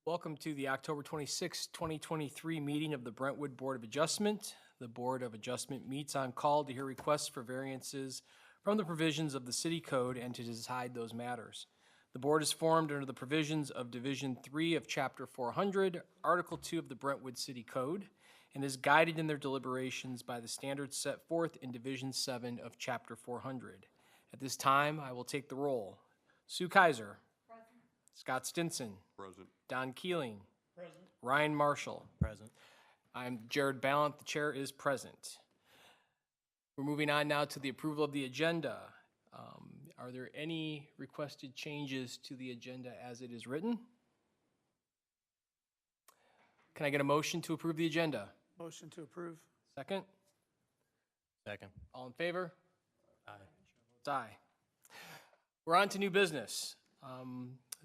Welcome to the October 26, 2023 meeting of the Brentwood Board of Adjustment. The Board of Adjustment meets on call to hear requests for variances from the provisions of the city code and to decide those matters. The board is formed under the provisions of Division 3 of Chapter 400, Article 2 of the Brentwood City Code, and is guided in their deliberations by the standards set forth in Division 7 of Chapter 400. At this time, I will take the roll. Sue Kaiser. Present. Scott Stinson. Present. Don Keeling. Present. Ryan Marshall. Present. I'm Jared Ballant. The chair is present. We're moving on now to the approval of the agenda. Are there any requested changes to the agenda as it is written? Can I get a motion to approve the agenda? Motion to approve. Second? Second. All in favor? Aye. Votes aye. We're on to new business.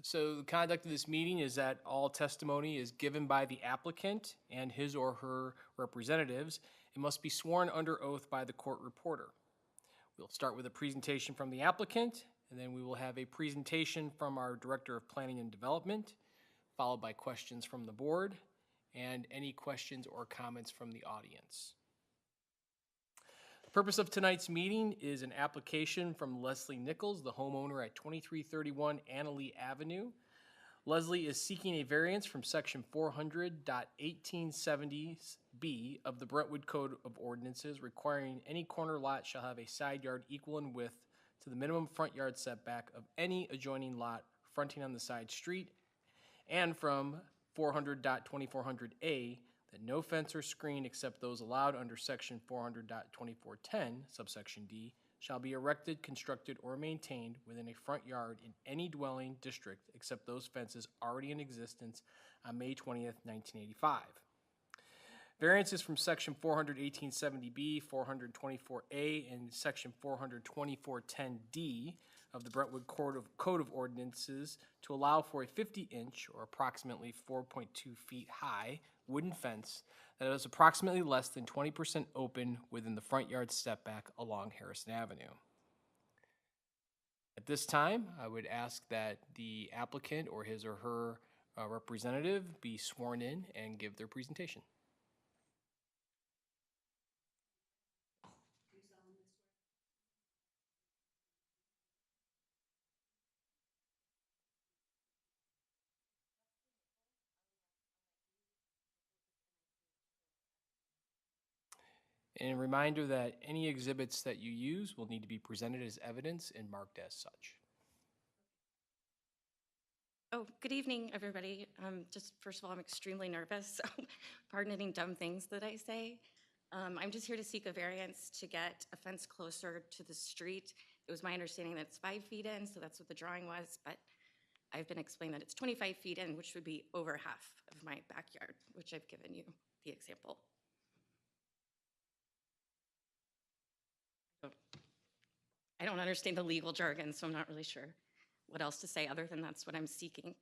So the conduct of this meeting is that all testimony is given by the applicant and his or her representatives and must be sworn under oath by the court reporter. We'll start with a presentation from the applicant, and then we will have a presentation from our Director of Planning and Development, followed by questions from the board, and any questions or comments from the audience. The purpose of tonight's meeting is an application from Leslie Nichols, the homeowner at 2331 Annalee Avenue. Leslie is seeking a variance from section 400.1870B of the Brentwood Code of Ordinances, requiring any corner lot shall have a side yard equal in width to the minimum front yard setback of any adjoining lot fronting on the side street, and from 400.2400A that no fence or screen except those allowed under section 400.2410, subsection D, shall be erected, constructed, or maintained within a front yard in any dwelling district except those fences already in existence on May 20th, 1985. Variances from section 400.1870B, 424A, and section 400.2410D of the Brentwood Code of Ordinances to allow for a 50-inch, or approximately 4.2 feet high, wooden fence that is approximately less than 20% open within the front yard setback along Harrison Avenue. At this time, I would ask that the applicant or his or her representative be sworn in and give their presentation. And a reminder that any exhibits that you use will need to be presented as evidence and marked as such. Oh, good evening, everybody. Just first of all, I'm extremely nervous, so pardon any dumb things that I say. I'm just here to seek a variance to get a fence closer to the street. It was my understanding that it's 5 feet in, so that's what the drawing was, but I've been explained that it's 25 feet in, which would be over half of my backyard, which I've given you the example. I don't understand the legal jargon, so I'm not really sure what else to say other than that's what I'm seeking.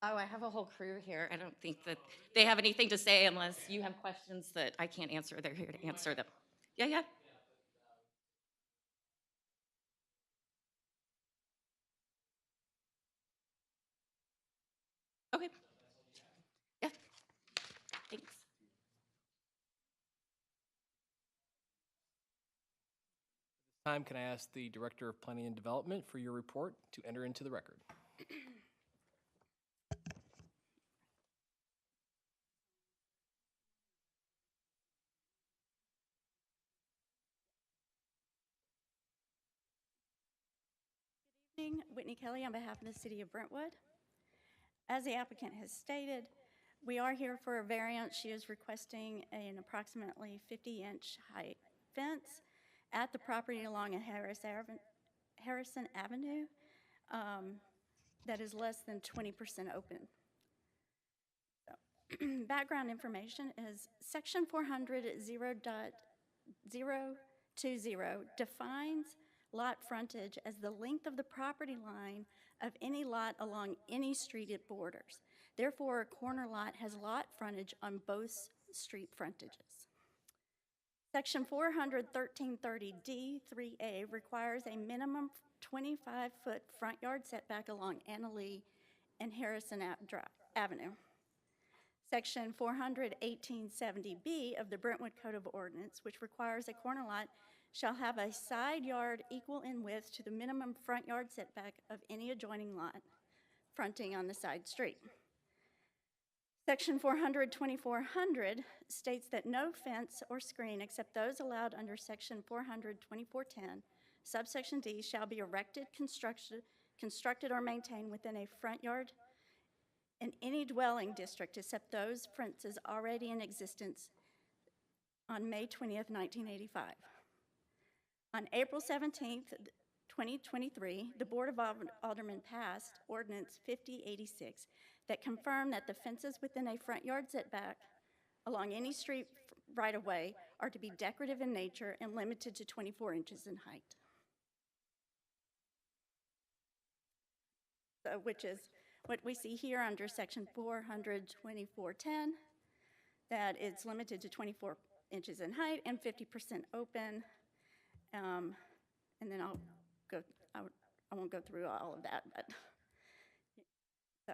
Oh, I have a whole crew here. I don't think that they have anything to say unless you have questions that I can't answer. They're here to answer them. Yeah. Okay. Yeah. Thanks. This time, can I ask the Director of Planning and Development for your report to enter into the record? Whitney Kelly on behalf of the City of Brentwood. As the applicant has stated, we are here for a variance. She is requesting an approximately 50-inch height fence at the property along Harrison Avenue that is less than 20% open. So, background information is Section 400.0.020 defines lot frontage as the length of the property line of any lot along any street it borders. Therefore, a corner lot has lot frontage on both street frontages. Section 41330D3A requires a minimum 25-foot front yard setback along Anna Lee and Harrison Avenue. Section 41870B of the Brentwood Code of Ordinance, which requires a corner lot shall have a side yard equal in width to the minimum front yard setback of any adjoining lot fronting on the side street. Section 400-2400 states that no fence or screen except those allowed under Section 400-2410, subsection D, shall be erected, constructed or maintained within a front yard in any dwelling district except those fences already in existence on May 20th, 1985. On April 17th, 2023, the Board of Aldermen passed Ordinance 5086 that confirmed that the fences within a front yard setback along any street right-of-way are to be decorative in nature and limited to 24 inches in height. So, which is what we see here under Section 400-2410, that it's limited to 24 inches in height and 50% open. And then I won't go through all of that, but so.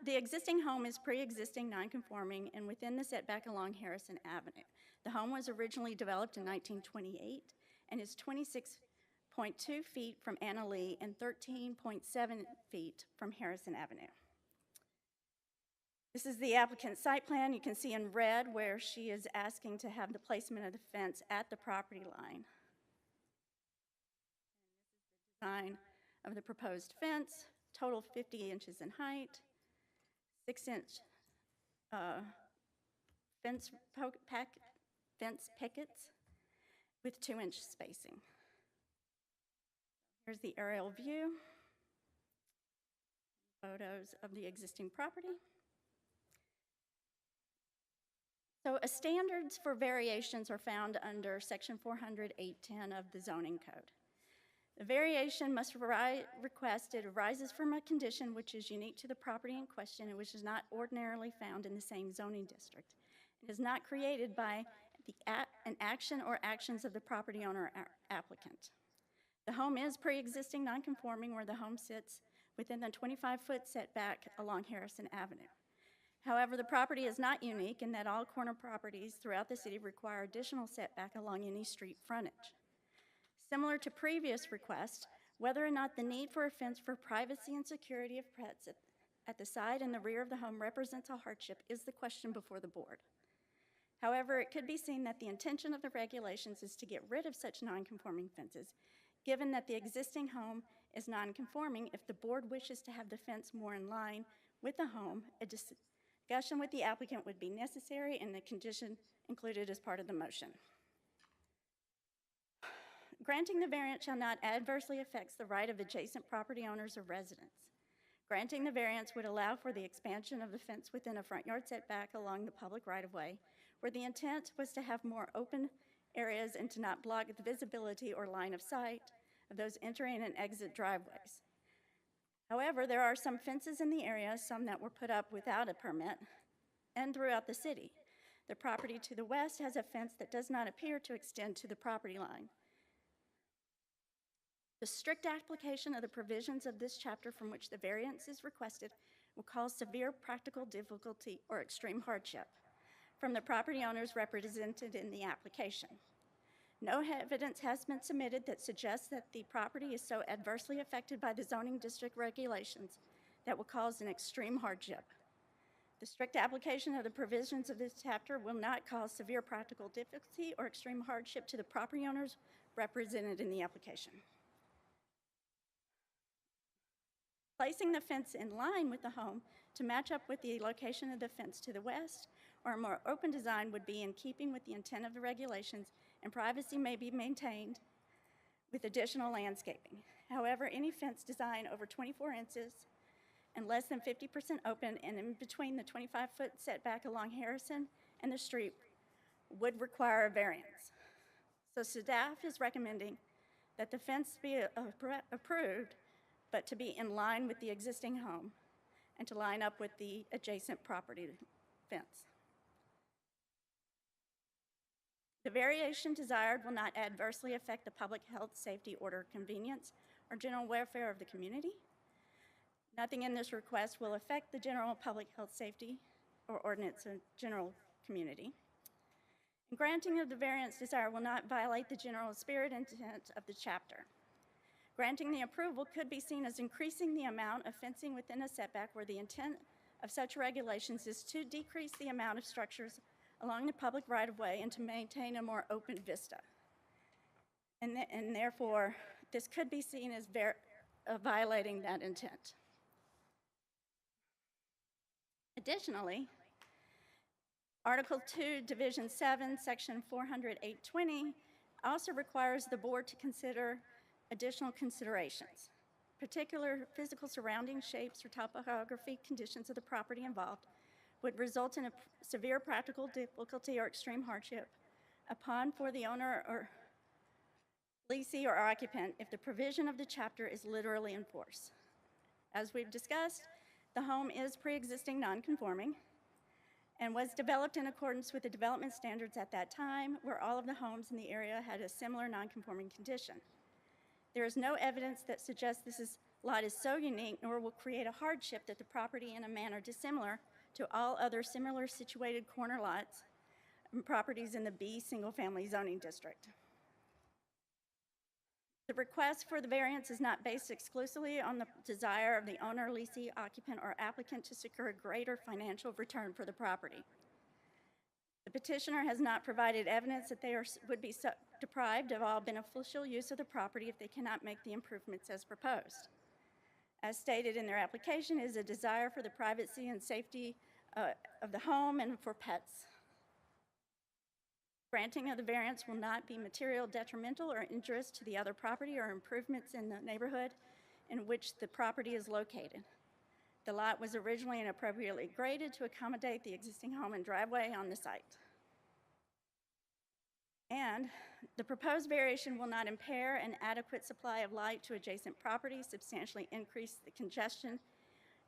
The existing home is pre-existing non-conforming and within the setback along Harrison Avenue. The home was originally developed in 1928 and is 26.2 feet from Anna Lee and 13.7 feet from Harrison Avenue. This is the applicant's site plan. You can see in red where she is asking to have the placement of the fence at the property line. Design of the proposed fence, total 50 inches in height, 6-inch fence pickets with 2-inch spacing. Here's the aerial view, photos of the existing property. So standards for variations are found under Section 400-810 of the zoning code. The variation must requested arises from a condition which is unique to the property in question and which is not ordinarily found in the same zoning district. It is not created by an action or actions of the property owner or applicant. The home is pre-existing non-conforming where the home sits within the 25-foot setback along Harrison Avenue. However, the property is not unique in that all corner properties throughout the city require additional setback along any street frontage. Similar to previous requests, whether or not the need for a fence for privacy and security of pets at the side and the rear of the home represents a hardship is the question before the board. However, it could be seen that the intention of the regulations is to get rid of such non-conforming fences, given that the existing home is non-conforming. If the board wishes to have the fence more in line with the home, a discussion with the applicant would be necessary and the condition included as part of the motion. Granting the variance shall not adversely affect the right of adjacent property owners or residents. Granting the variance would allow for the expansion of the fence within a front yard setback along the public right-of-way, where the intent was to have more open areas and to not block the visibility or line of sight of those entering and exit driveways. However, there are some fences in the area, some that were put up without a permit, and throughout the city. The property to the west has a fence that does not appear to extend to the property line. The strict application of the provisions of this chapter from which the variance is requested will cause severe practical difficulty or extreme hardship from the property owners represented in the application. No evidence has been submitted that suggests that the property is so adversely affected by the zoning district regulations that will cause an extreme hardship. The strict application of the provisions of this chapter will not cause severe practical difficulty or extreme hardship to the property owners represented in the application. Placing the fence in line with the home to match up with the location of the fence to the west or a more open design would be in keeping with the intent of the regulations, and privacy may be maintained with additional landscaping. However, any fence design over 24 inches and less than 50% open and in between the 25-foot setback along Harrison and the street would require a variance. So staff is recommending that the fence be approved, but to be in line with the existing home and to line up with the adjacent property fence. The variation desired will not adversely affect the public health, safety, order, convenience, or general welfare of the community. Nothing in this request will affect the general public health, safety, or ordinance of general community. And granting of the variance desired will not violate the general spirit and intent of the chapter. Granting the approval could be seen as increasing the amount of fencing within a setback where the intent of such regulations is to decrease the amount of structures along the public right-of-way and to maintain a more open vista. And therefore, this could be seen as violating that intent. Additionally, Article 2, Division 7, Section 40820 also requires the board to consider additional considerations. Particular physical surrounding shapes or topography conditions of the property involved would result in a severe practical difficulty or extreme hardship for the owner or leasee or occupant if the provision of the chapter is literally in force. As we've discussed, the home is pre-existing non-conforming and was developed in accordance with the development standards at that time, where all of the homes in the area had a similar non-conforming condition. There is no evidence that suggests this lot is so unique, nor will create a hardship that the property in a manner dissimilar to all other similar situated corner lots and properties in the B single-family zoning district. The request for the variance is not based exclusively on the desire of the owner, leasee, occupant, or applicant to secure a greater financial return for the property. The petitioner has not provided evidence that they would be deprived of all beneficial use of the property if they cannot make the improvements as proposed. As stated in their application, is a desire for the privacy and safety of the home and for pets. Granting of the variance will not be material detrimental or injurious to the other property or improvements in the neighborhood in which the property is located. The lot was originally inappropriately graded to accommodate the existing home and driveway on the site. And the proposed variation will not impair an adequate supply of light to adjacent properties, substantially increase the congestion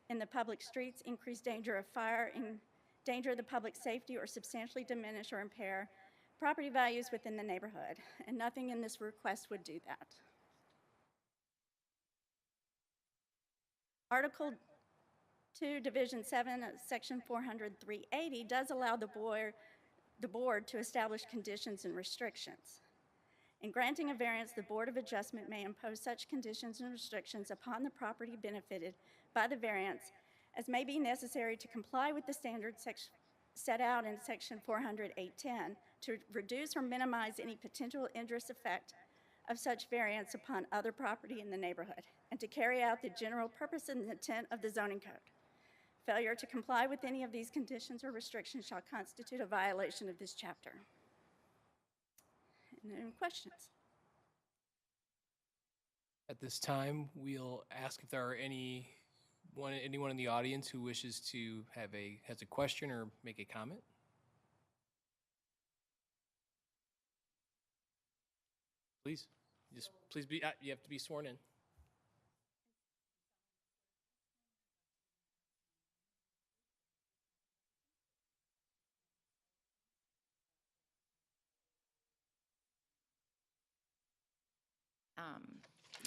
in the public streets, increase danger of fire, endanger the public safety, or substantially diminish or impair property values within the neighborhood. And nothing in this request would do that. Article 2, Division 7, Section 400-380 does allow the board to establish conditions and restrictions. In granting a variance, the Board of Adjustment may impose such conditions and restrictions upon the property benefited by the variance as may be necessary to comply with the standards set out in Section 40810 to reduce or minimize any potential injurious effect of such variance upon other property in the neighborhood, and to carry out the general purpose and intent of the zoning code. Failure to comply with any of these conditions or restrictions shall constitute a violation of this chapter. Any questions? At this time, we'll ask if there are anyone in the audience who wishes to has a question or make a comment. Please, please be, you have to be sworn in.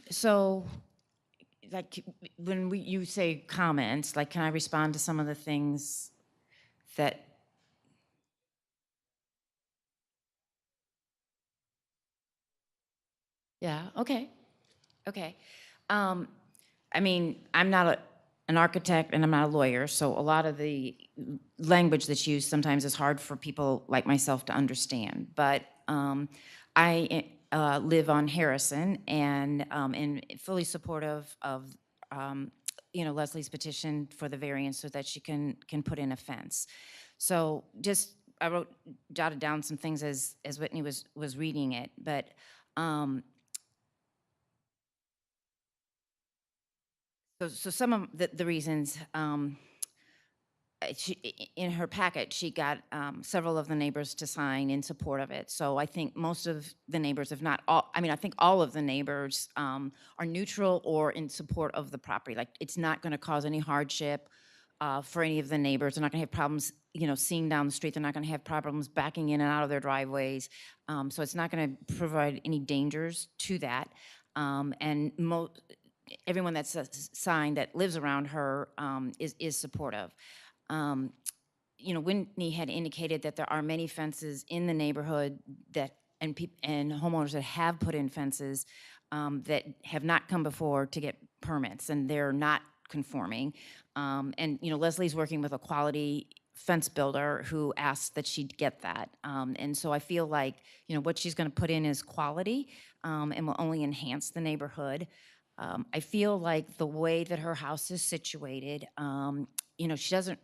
So, like, when you say comments, like, can I respond to some of the things that? Yeah, okay, okay. I mean, I'm not an architect and I'm not a lawyer, so a lot of the language that's used sometimes is hard for people like myself to understand. But I live on Harrison and fully supportive of Leslie's petition for the variance so that she can put in a fence. So just I jotted down some things as Whitney was reading it, but so some of the reasons. In her packet, she got several of the neighbors to sign in support of it. So I think most of the neighbors, if not all, I mean, I think all of the neighbors are neutral or in support of the property. Like, it's not going to cause any hardship. for any of the neighbors. They're not going to have problems, seeing down the street. They're not going to have problems backing in and out of their driveways. So it's not going to provide any dangers to that. And everyone that's signed that lives around her is supportive. Whitney had indicated that there are many fences in the neighborhood and homeowners that have put in fences that have not come before to get permits, and they're not conforming. Leslie's working with a quality fence builder who asked that she'd get that. And so I feel like, what she's going to put in is quality and will only enhance the neighborhood. I feel like the way that her house is situated, she doesn't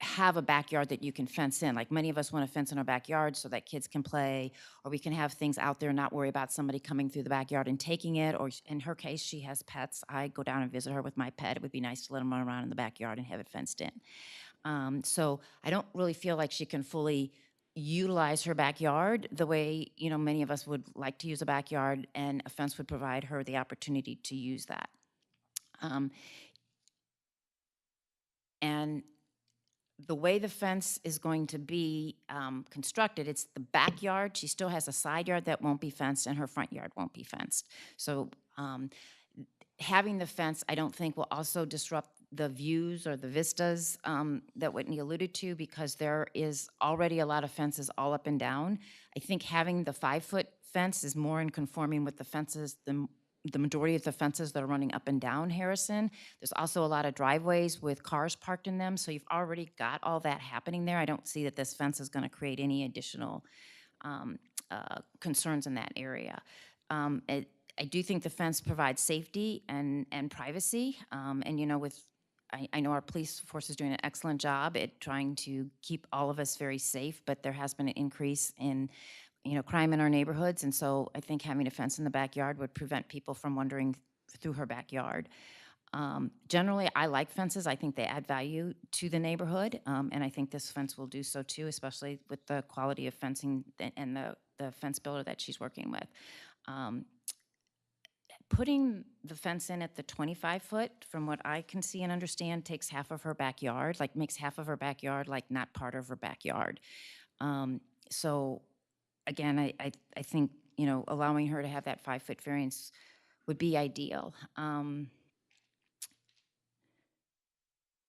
have a backyard that you can fence in. Like many of us want to fence in our backyard so that kids can play, or we can have things out there and not worry about somebody coming through the backyard and taking it. Or in her case, she has pets. I go down and visit her with my pet. It would be nice to let them run around in the backyard and have it fenced in. So I don't really feel like she can fully utilize her backyard the way, many of us would like to use a backyard, and a fence would provide her the opportunity to use that. And the way the fence is going to be constructed, it's the backyard. She still has a side yard that won't be fenced, and her front yard won't be fenced. So having the fence, I don't think, will also disrupt the views or the vistas that Whitney alluded to, because there is already a lot of fences all up and down. I think having the 5-foot fence is more in conforming with the fences, the majority of the fences that are running up and down Harrison. There's also a lot of driveways with cars parked in them, so you've already got all that happening there. I don't see that this fence is going to create any additional concerns in that area. I do think the fence provides safety and privacy, I know our police force is doing an excellent job at trying to keep all of us very safe, but there has been an increase in crime in our neighborhoods. And so I think having a fence in the backyard would prevent people from wandering through her backyard. Generally, I like fences. I think they add value to the neighborhood. And I think this fence will do so too, especially with the quality of fencing and the fence builder that she's working with. Putting the fence in at the 25-foot, from what I can see and understand, takes half of her backyard, makes half of her backyard not part of her backyard. So again, I think, allowing her to have that 5-foot variance would be ideal.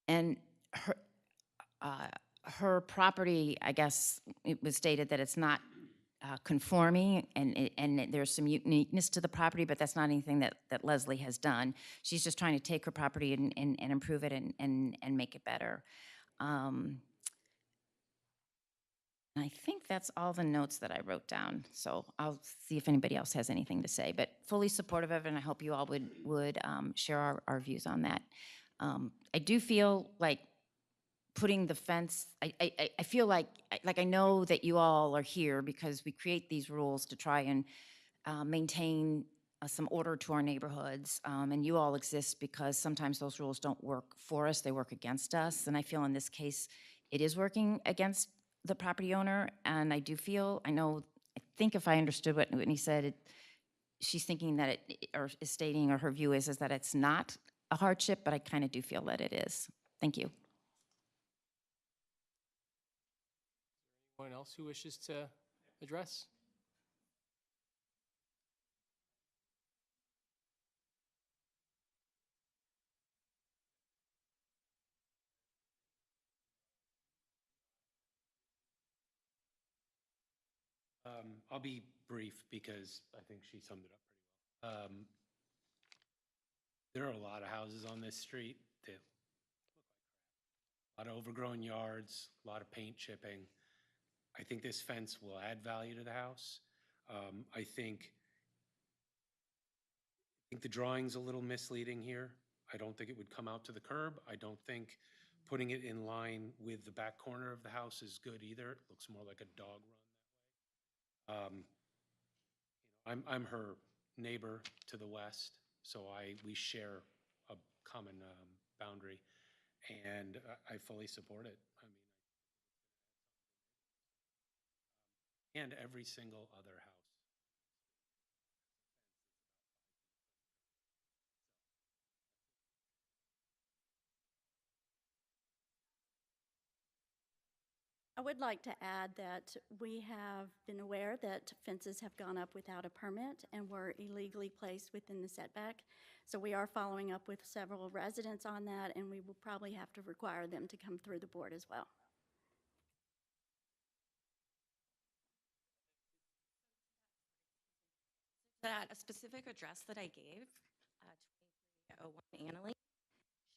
And her property, I guess, it was stated that it's not conforming, and there's some uniqueness to the property, but that's not anything that Leslie has done. She's just trying to take her property and improve it and make it better. I think that's all the notes that I wrote down. So I'll see if anybody else has anything to say, but fully supportive of it, and I hope you all would share our views on that. I do feel like putting the fence, I feel like I know that you all are here because we create these rules to try and maintain some order to our neighborhoods, and you all exist because sometimes those rules don't work for us, they work against us, and I feel in this case it is working against the property owner. And I think if I understood what Whitney said, she's thinking that or is stating, or her view is that it's not a hardship, but I kind of do feel that it is. Thank you. Anyone else who wishes to address? I'll be brief because I think she summed it up pretty well. There are a lot of houses on this street that look like crap. A lot of overgrown yards, a lot of paint chipping. I think this fence will add value to the house. I think the drawing's a little misleading here. I don't think it would come out to the curb. I don't think putting it in line with the back corner of the house is good either. It looks more like a dog run. I'm her neighbor to the west, so we share a common boundary, and I fully support it. I mean, and every single other house. would like to add that we have been aware that fences have gone up without a permit and were illegally placed within the setback. So we are following up with several residents on that, and we will probably have to require them to come through the board as well. That a specific address that I gave, 2301 Annalee,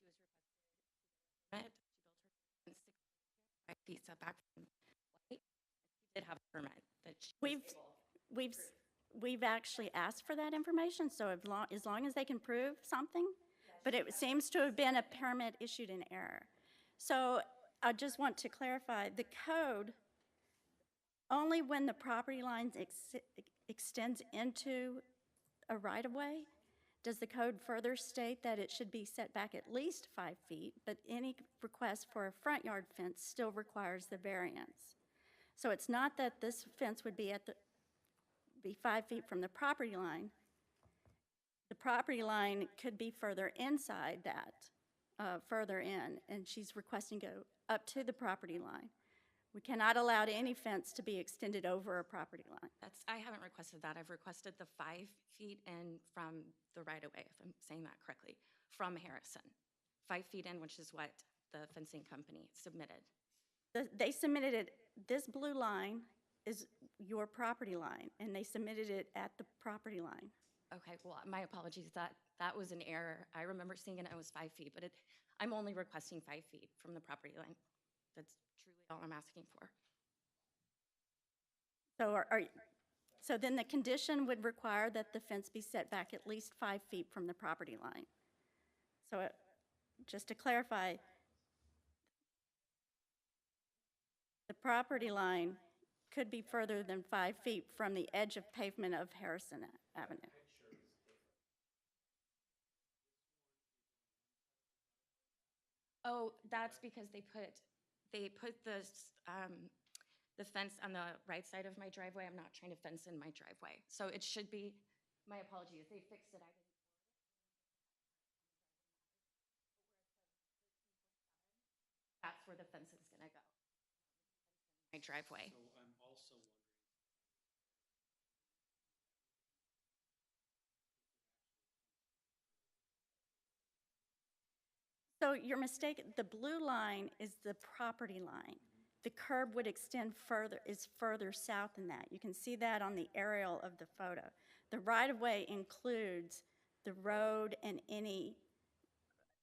she was requested permit. She built her fence 5 feet setback from white. She did have a permit that she was We've, we've, we've actually asked for that information, so as long as they can prove something, but it seems to have been a permit issued in error. So I just want to clarify, the code, only when the property line extends into a right-of-way, does the code further state that it should be set back at least 5 feet, but any request for a front yard fence still requires the variance. So it's not that this fence would be be 5 feet from the property line. The property line could be further inside that, further in, and she's requesting go up to the property line. We cannot allow any fence to be extended over a property line. I haven't requested that. I've requested the 5 feet in from the right-of-way, if I'm saying that correctly, from Harrison. 5 feet in, which is what the fencing company submitted. They submitted it, this blue line is your property line, and they submitted it at the property line. Okay, well, my apologies. That was an error. I remember seeing it was 5 feet, but I'm only requesting 5 feet from the property line. That's truly all I'm asking for. So so then the condition would require that the fence be set back at least 5 feet from the property line. So just to clarify, the property line could be further than 5 feet from the edge of pavement of Harrison Avenue. Oh, that's because they put the fence on the right side of my driveway. I'm not trying to fence in my driveway. So it should be, my apologies, they fixed it. That's where the fence is gonna go. My driveway. So I'm also wondering. So you're mistaken, the blue line is the property line. The curb would extend further, is further south than that. You can see that on the aerial of the photo. The right-of-way includes the road and any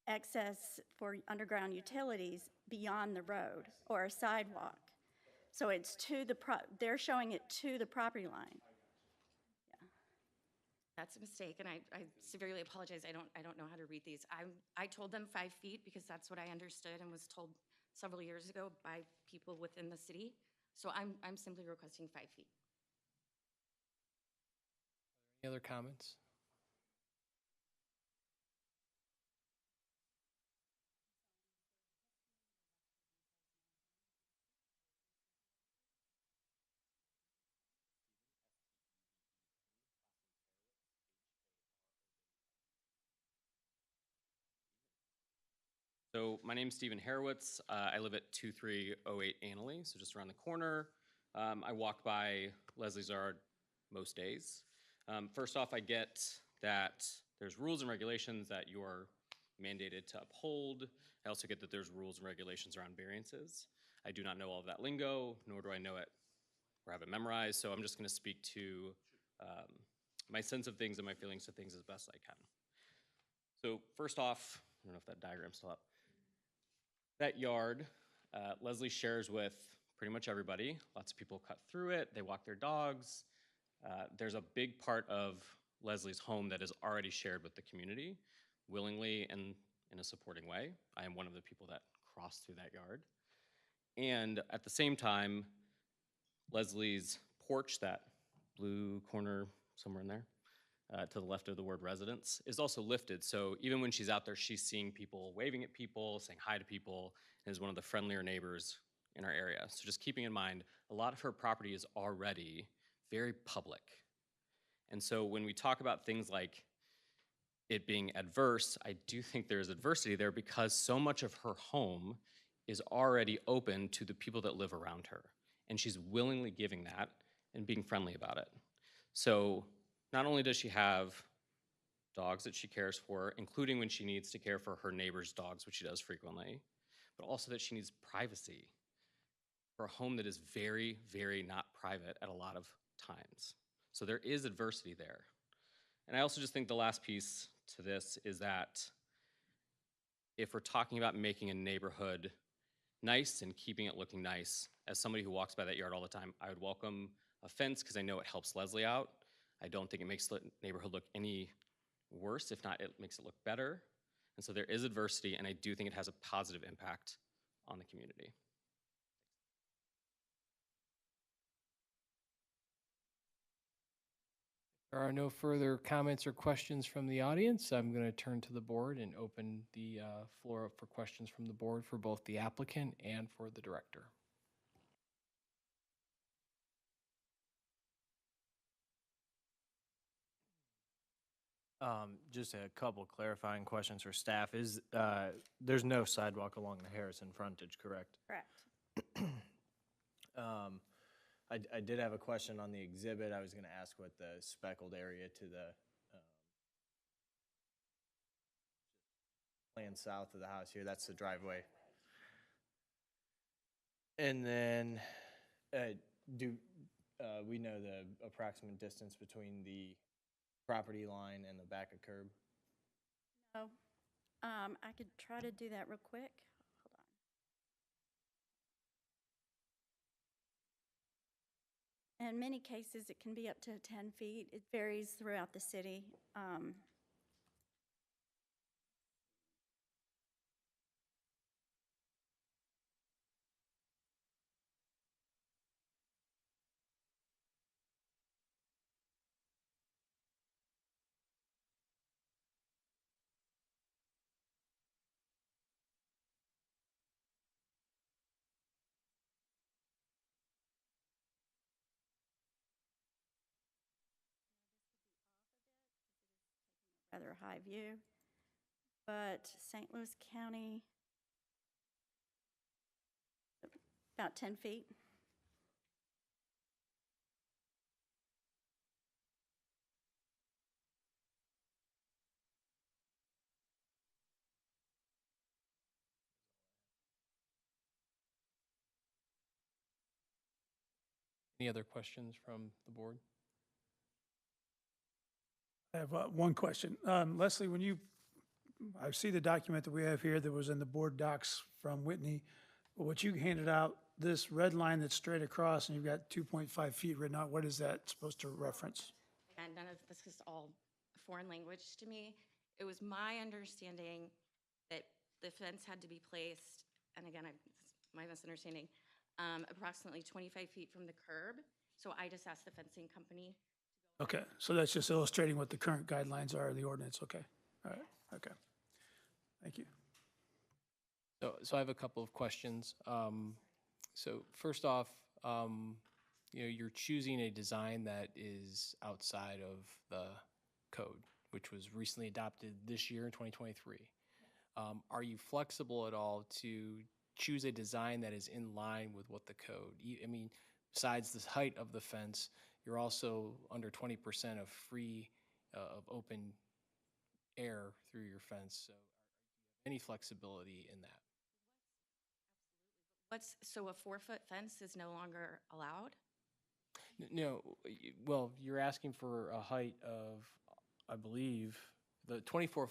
excess for underground utilities beyond the road or a sidewalk. So it's to the, they're showing it to the property line. That's a mistake, and I severely apologize. I don't know how to read these. I told them 5 feet because that's what I understood and was told several years ago by people within the city. So I'm simply requesting 5 feet. Any other comments? So my name's Stephen Harowitz. I live at 2308 Annalee, so just around the corner. I walk by Leslie's Yard most days. First off, I get that there's rules and regulations that you're mandated to uphold. I also get that there's rules and regulations around variances. I do not know all of that lingo, nor do I know it or have it memorized, so I'm just gonna speak to my sense of things and my feelings of things as best I can. So first off, I don't know if that diagram's still up. That yard, Leslie shares with pretty much everybody. Lots of people cut through it. They walk their dogs. There's a big part of Leslie's home that is already shared with the community, willingly and in a supporting way. I am one of the people that cross through that yard. And at the same time, Leslie's porch, that blue corner somewhere in there, to the left of the word residence, is also lifted. So even when she's out there, she's seeing people, waving at people, saying hi to people, and is one of the friendlier neighbors in our area. So just keeping in mind, a lot of her property is already very public. And so when we talk about things like it being adverse, I do think there is adversity there because so much of her home is already open to the people that live around her. And she's willingly giving that and being friendly about it. So not only does she have dogs that she cares for, including when she needs to care for her neighbor's dogs, which she does frequently, but also that she needs privacy for a home that is very, very not private at a lot of times. So there is adversity there. And I also just think the last piece to this is that if we're talking about making a neighborhood nice and keeping it looking nice, as somebody who walks by that yard all the time, I would welcome a fence because I know it helps Leslie out. I don't think it makes the neighborhood look any worse. If not, it makes it look better. And so there is adversity, and I do think it has a positive impact on the community. There are no further comments or questions from the audience. I'm going to turn to the board and open the floor up for questions from the board for both the applicant and for the director. Just a couple clarifying questions for staff. There's no sidewalk along the Harrison frontage, correct? Correct. I did have a question on the exhibit. I was gonna ask what the speckled area to the land south of the house here, that's the driveway. And then, we know the approximate distance between the property line and the back of curb? Oh, I could try to do that real quick. Hold on. In many cases, it can be up to 10 feet. It varies throughout the city. Rather high view, but St. Louis County, about 10 feet. Any other questions from the board? I have one question. Leslie, I see the document that we have here that was in the board docs from Whitney, but what you handed out, this red line that's straight across and you've got 2.5 feet written out, what is that supposed to reference? And none of this is all foreign language to me. It was my understanding that the fence had to be placed, and again, my misunderstanding, approximately 25 feet from the curb. So I just asked the fencing company. Okay, so that's just illustrating what the current guidelines are of the ordinance, okay. All right, okay. Thank you. So I have a couple of questions. So first off, you're choosing a design that is outside of the code, which was recently adopted this year in 2023. Are you flexible at all to choose a design that is in line with what the code? I mean, besides the height of the fence, you're also under 20% of free, of open air through your fence. So any flexibility in that? So a 4-foot fence is no longer allowed? No, well, you're asking for a height of, I believe, the 24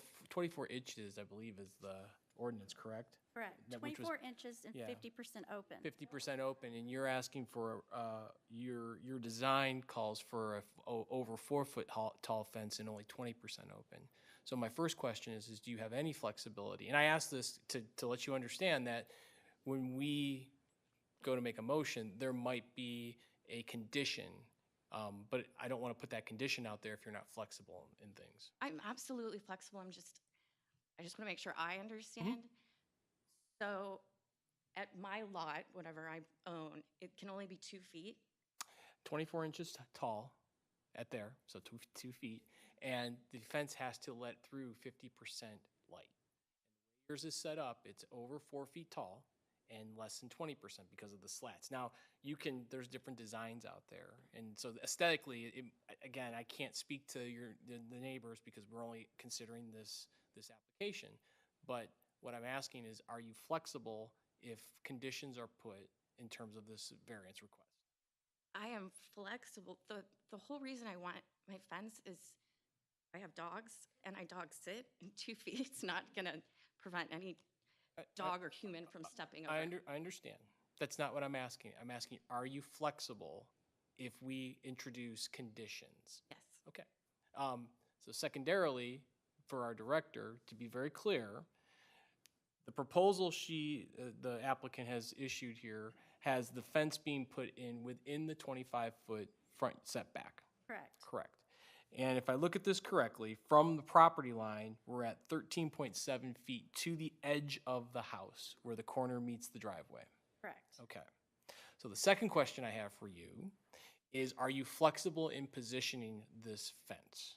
inches, I believe, is the ordinance, correct? Correct. Which was 24 inches and yeah. 50% open. 50% open, and you're asking for, your design calls for over 4-foot tall fence and only 20% open. So my first question is do you have any flexibility? And I ask this to let you understand that when we go to make a motion, there might be a condition, but I don't want to put that condition out there if you're not flexible in things. I'm absolutely flexible. I just want to make sure I understand. So at my lot, whatever I own, it can only be 2 feet. 24 inches tall at there, so 2 feet, and the fence has to let through 50% light. Yours is set up, it's over 4 feet tall, and less than 20% because of the slats. Now, there's different designs out there. And so aesthetically, again, I can't speak to the neighbors because we're only considering this application. But what I'm asking is, are you flexible if conditions are put in terms of this variance request? I am flexible. The whole reason I want my fence is I have dogs and I dog sit, and 2 feet's not gonna prevent any dog or human from stepping over. I understand. That's not what I'm asking. I'm asking, are you flexible if we introduce conditions? Yes. Okay. So secondarily, for our director, to be very clear, the proposal the applicant has issued here has the fence being put in within the 25-foot front setback. Correct. Correct. And if I look at this correctly, from the property line, we're at 13.7 feet to the edge of the house where the corner meets the driveway. Correct. Okay. So the second question I have for you is, are you flexible in positioning this fence?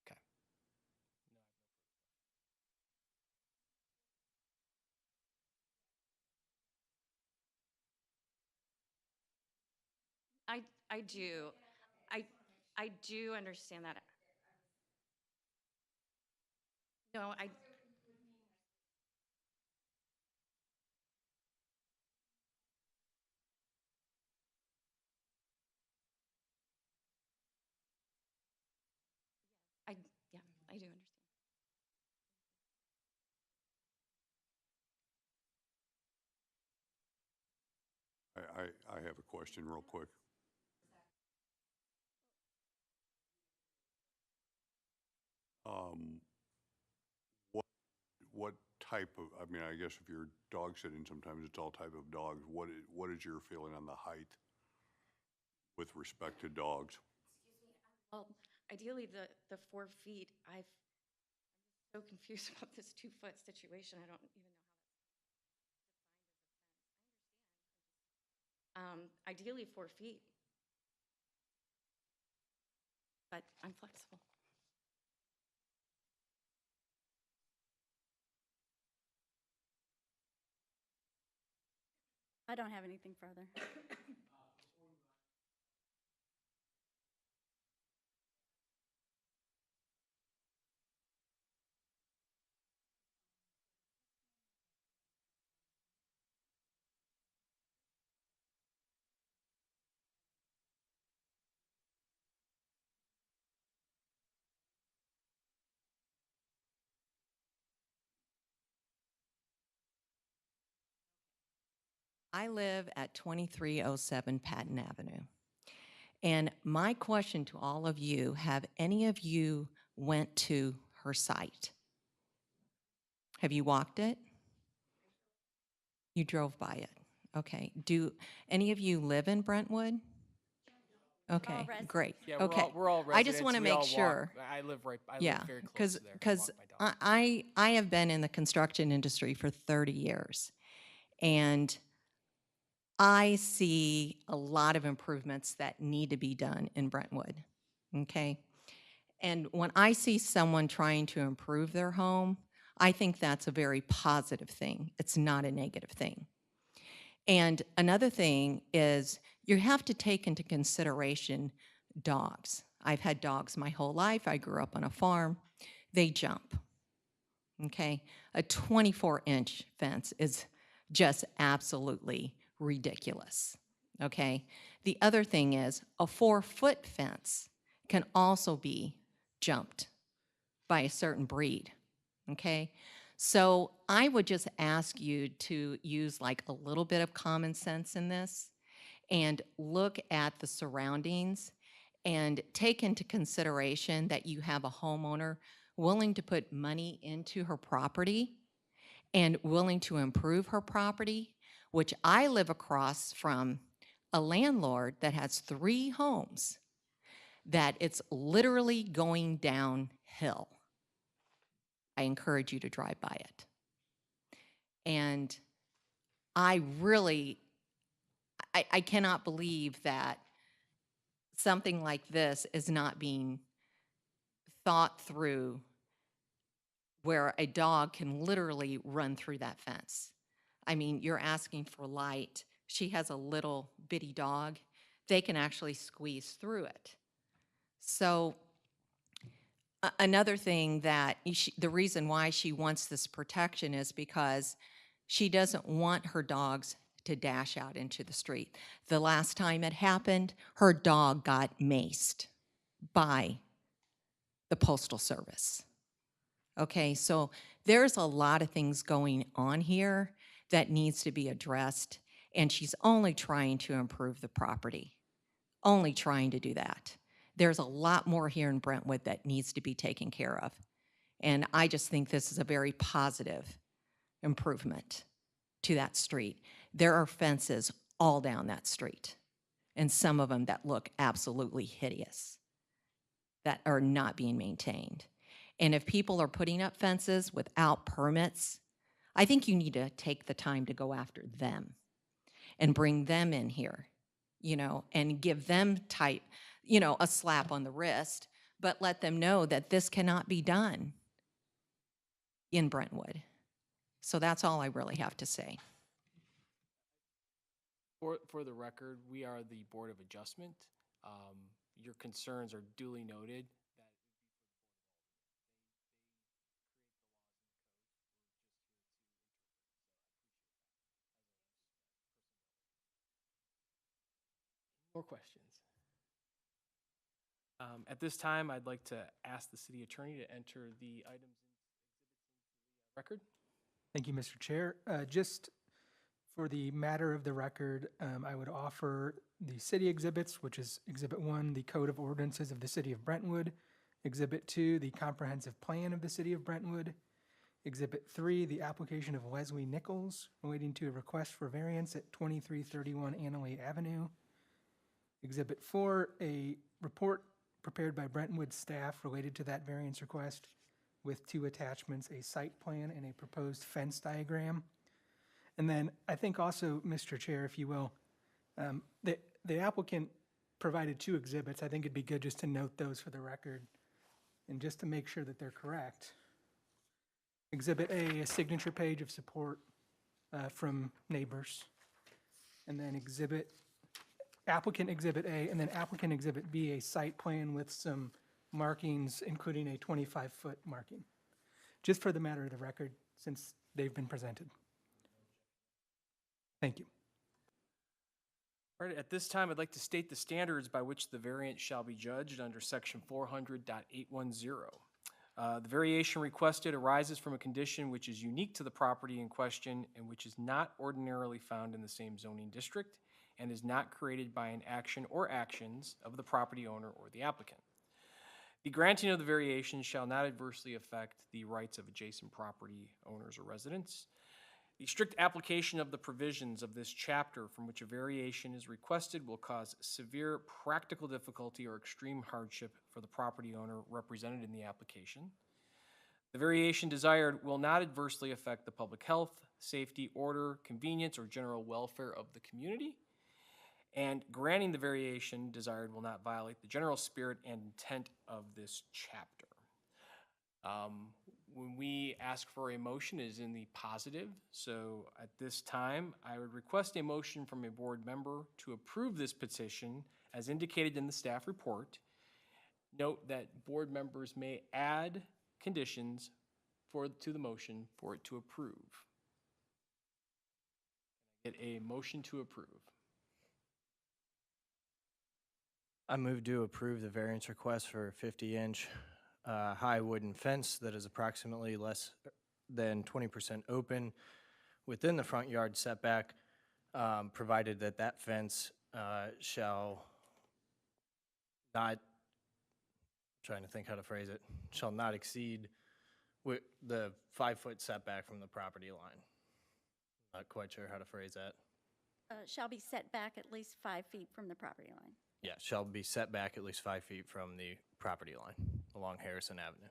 Okay. I do. I do understand that. No, I, yeah, I do understand. I have a question real quick. Um, what type of, I mean, I guess if you're dog sitting, sometimes it's all type of dogs. What is your feeling on the height with respect to dogs? Well, ideally, the 4 feet, I'm so confused about this 2-foot situation. I don't even know how that's defined as a fence. I understand. Ideally 4 feet, but I'm flexible. I don't have anything further. I live at 2307 Patton Avenue. And my question to all of you, have any of you went to her site? Have you walked it? You drove by it. Okay. Do any of you live in Brentwood? Okay, residents. great. Yeah, Okay. we're all residents. I just want to We make all walk. sure. I live Yeah, very close because to there. I walk my dog. I have been in the construction industry for 30 years, and I see a lot of improvements that need to be done in Brentwood. Okay, and when I see someone trying to improve their home, I think that's a very positive thing. It's not a negative thing. And another thing is you have to take into consideration dogs. I've had dogs my whole life. I grew up on a farm. They jump. Okay? A 24-inch fence is just absolutely ridiculous. Okay? The other thing is a 4-foot fence can also be jumped by a certain breed. Okay? So I would just ask you to use like a little bit of common sense in this and look at the surroundings and take into consideration that you have a homeowner willing to put money into her property and willing to improve her property, which I live across from a landlord that has 3 homes that it's literally going downhill. I encourage you to drive by it. And I really, I cannot believe that something like this is not being thought through where a dog can literally run through that fence. I mean, you're asking for light. She has a little bitty dog. They can actually squeeze through it. So another thing that the reason why she wants this protection is because she doesn't want her dogs to dash out into the street. The last time it happened, her dog got maced by the Postal Service. Okay, so there's a lot of things going on here that needs to be addressed, and she's only trying to improve the property, only trying to do that. There's a lot more here in Brentwood that needs to be taken care of, and I just think this is a very positive improvement to that street. There are fences all down that street, and some of them that look absolutely hideous, that are not being maintained. And if people are putting up fences without permits, I think you need to take the time to go after them and bring them in here, you know, and give them a slap on the wrist, but let them know that this cannot be done in Brentwood. So that's all I really have to say. For the record, we are the Board of Adjustment. Your concerns are duly noted. More questions? At this time, I'd like to ask the city attorney to enter the items in record. Thank you, Mr. Chair. Just for the matter of the record, I would offer the city exhibits, which is Exhibit 1, the Code of Ordinances of the City of Brentwood, Exhibit 2, the Comprehensive Plan of the City of Brentwood, Exhibit 3, the application of Leslie Nichols relating to a request for variance at 2331 Annalee Avenue, Exhibit 4, a report prepared by Brentwood staff related to that variance request with 2 attachments, a site plan and a proposed fence diagram. And then I think also, Mr. Chair, if you will, the applicant provided 2 exhibits. I think it'd be good just to note those for the record and just to make sure that they're correct. Exhibit A, a signature page of support from neighbors. And then applicant Exhibit A, and then applicant Exhibit B, a site plan with some markings, including a 25-foot marking. Just for the matter of the record, since they've been presented. Thank you. All right, at this time, I'd like to state the standards by which the variance shall be judged under section 400.810. The variation requested arises from a condition which is unique to the property in question and which is not ordinarily found in the same zoning district and is not created by an action or actions of the property owner or the applicant. The granting of the variation shall not adversely affect the rights of adjacent property owners or residents. The strict application of the provisions of this chapter from which a variation is requested will cause severe practical difficulty or extreme hardship for the property owner represented in the application. The variation desired will not adversely affect the public health, safety, order, convenience, or general welfare of the community. And granting the variation desired will not violate the general spirit and intent of this chapter. When we ask for a motion, it is in the positive. So at this time, I would request a motion from a board member to approve this petition as indicated in the staff report. Note that board members may add conditions to the motion for it to approve. Get a motion to approve. I move to approve the variance request for a 50-inch high wooden fence that is approximately less than 20% open within the front yard setback, provided that that fence shall not, trying to think how to phrase it, shall not exceed the 5-foot setback from the property line. Not quite sure how to phrase that. Shall be set back at least 5 feet from the property line. Yeah, shall be set back at least 5 feet from the property line along Harrison Avenue.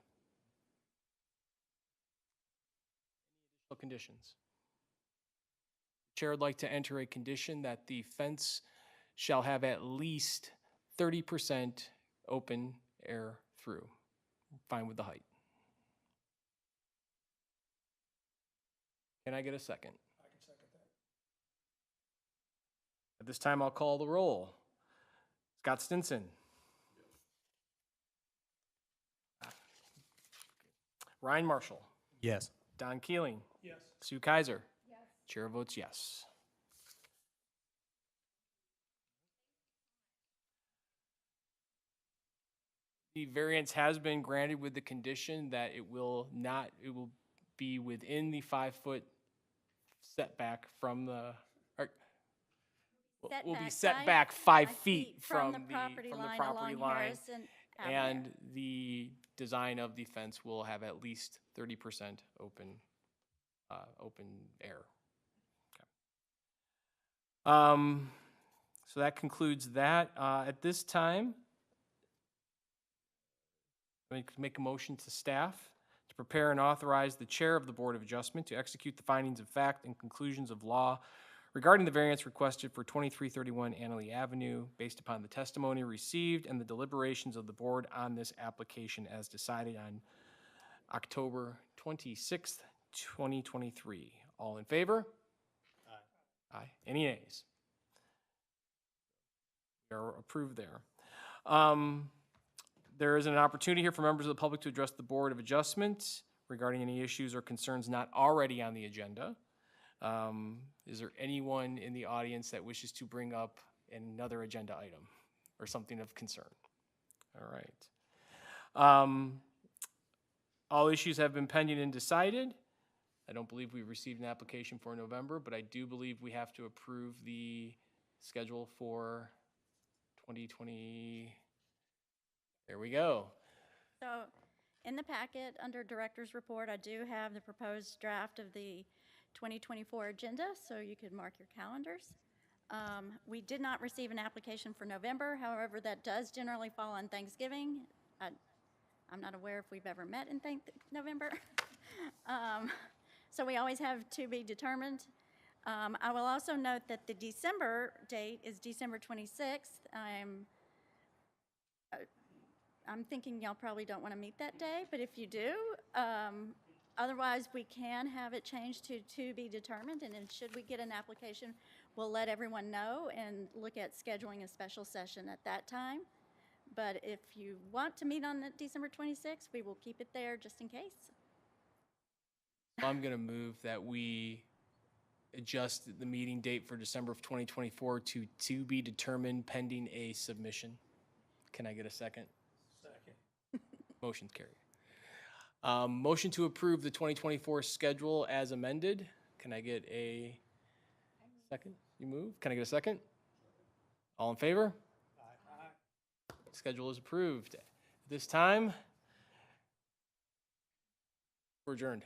Additional conditions. Chair would like to enter a condition that the fence shall have at least 30% open air through. Fine with the height. Can I get a second? I can second At this time, I'll call the roll. Scott Stinson. Ryan Marshall. Yes. Don Keeling. Yes. Sue Kaiser. Yes. Chair votes yes. The variance has been granted with the condition that it will be within the 5-foot setback from the, or, will be set back 5 feet from the property along line. Harrison Avenue. And the design of the fence will have at least 30% open air. Okay. So that concludes that. At this time, make a motion to staff to prepare and authorize the chair of the Board of Adjustment to execute the findings of fact and conclusions of law regarding the variance requested for 2331 Annalee Avenue based upon the testimony received and the deliberations of the board on this application as decided on October 26th, 2023. All in favor? Aye. Aye. Any nays? We are approved there. There is an opportunity here for members of the public to address the Board of Adjustment regarding any issues or concerns not already on the agenda. Is there anyone in the audience that wishes to bring up another agenda item or something of concern? All right. All issues have been pending and decided. I don't believe we've received an application for November, but I do believe we have to approve the schedule for 2020. There we go. So in the packet, under Director's Report, I do have the proposed draft of the 2024 agenda, so you could mark your calendars. We did not receive an application for November. However, that does generally fall on Thanksgiving. I'm not aware if we've ever met in November. So we always have to be determined. I will also note that the December date is December 26th. I'm thinking y'all probably don't want to meet that day, but if you do, otherwise we can have it changed to be determined, and then should we get an application, we'll let everyone know and look at scheduling a special session at that time. But if you want to meet on December 26th, we will keep it there just in case. I'm going to move that we adjust the meeting date for December of 2024 to be determined pending a submission. Can I get a second? Second. Motion's carried. Motion to approve the 2024 schedule as amended. Can I get a second? You move? Can I get a second? All in favor? Aye. Schedule is approved. At this time, we're adjourned.